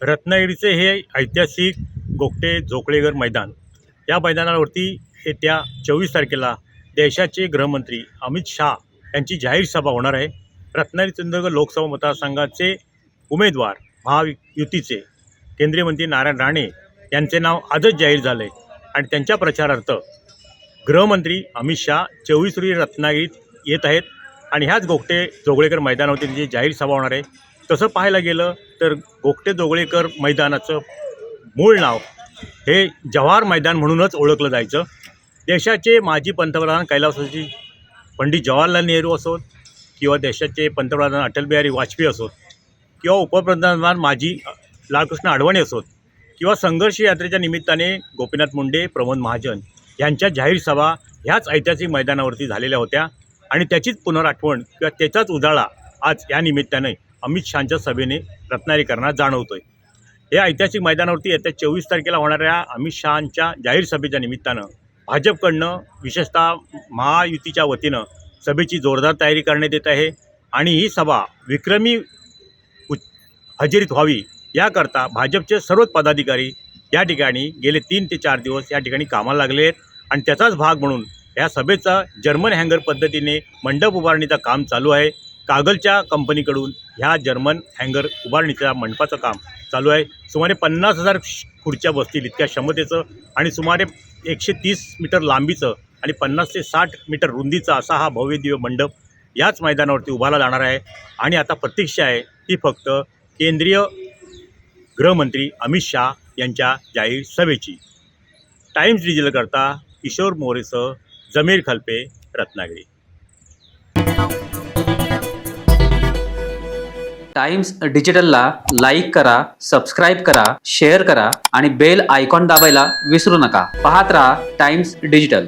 रत्नागिरीचे हे ऐतिहासिक गोगटे जोगळेकर मैदान, या मैदानावरती येत्या 24 तारखेला देशाचे गृहमंत्री अमित शाह यांची जाहीर सभा होणार आहे। रत्नागिरी-सिंधुदुर्ग लोकसभा मतदारसंघाचे उमेदवार महायुतीचे केंद्रीय मंत्री नारायण राणे यांचे नाव आजच जाहीर झाले आणि त्यांच्या प्रचारार्थ गृहमंत्री अमित शाह 24 रोजी रत्नागिरीत येत आहेत आणि ह्याच गोगटे जोगळेकर मैदानावरती त्यांची जाहीर सभा होणार आहे। तसं पाहायला गेलं तर गोगटे जोगळेकर मैदानाचं मूळ नाव हे जवाहर मैदान म्हणूनच ओळखलं जायचं। देशाचे माजी पंतप्रधान कैलासवासी पंडित जवाहरलाल नेहरू असोत किंवा देशाचे पंतप्रधान अटल बिहारी वाजपेयी असोत किंवा उपप्रधान माजी लालकृष्ण अडवाणी असोत किंवा संघर्ष यात्रेच्या निमित्ताने गोपीनाथ मुंडे, प्रमोद महाजन यांच्या जाहीर सभा ह्याच ऐतिहासिक मैदानावरती झालेल्या होत्या आणि त्याचीच पुनराठवण किंवा त्याचाच उजाळा आज या निमित्ताने अमित शहांच्या सभेने रत्नागिरीकरांना जाणवतोय। या ऐतिहासिक मैदानावरती येत्या 24 तारखेला होणाऱ्या अमित शहांच्या जाहीर सभेच्या निमित्तानं भाजपकडनं विशेषतः महायुतीच्या वतीनं सभेची जोरदार तयारी करण्यात येत आहे आणि ही सभा विक्रमी हजेरीत व्हावी याकरता भाजपचे सर्व पदाधिकारी या ठिकाणी गेले 3 ते 4 दिवस या ठिकाणी कामाला लागले आहेत आणि त्याचाच भाग म्हणून या सभेचा जर्मन हँगर पद्धतीने मंडप उभारणीचं काम चालू आहे। कागलच्या कंपनीकडून ह्या जर्मन हँगर उभारणीच्या मंडपाचं काम चालू आहे। सुमारे 50,000 खुर्च्या बसतील इतक्या क्षमतेचं आणि सुमारे 130 मीटर लांबीचं आणि 50 ते 60 मीटर रुंदीचा असा हा भव्य दिव्य मंडप याच मैदानावरती उभारला जाणार आहे आणि आता प्रतीक्षा आहे ती फक्त केंद्रीय गृहमंत्री अमित शाह यांच्या जाहीर सभेची। टाइम्स डिजिटल करता किशोर मोरेसह जमीर खलपे, रत्नागिरी। टाइम्स डिजिटलला लाईक करा, सबस्क्राईब करा, शेअर करा आणि बेल आयकॉन दाबायला विसरू नका। पाहत रहा टाइम्स डिजिटल।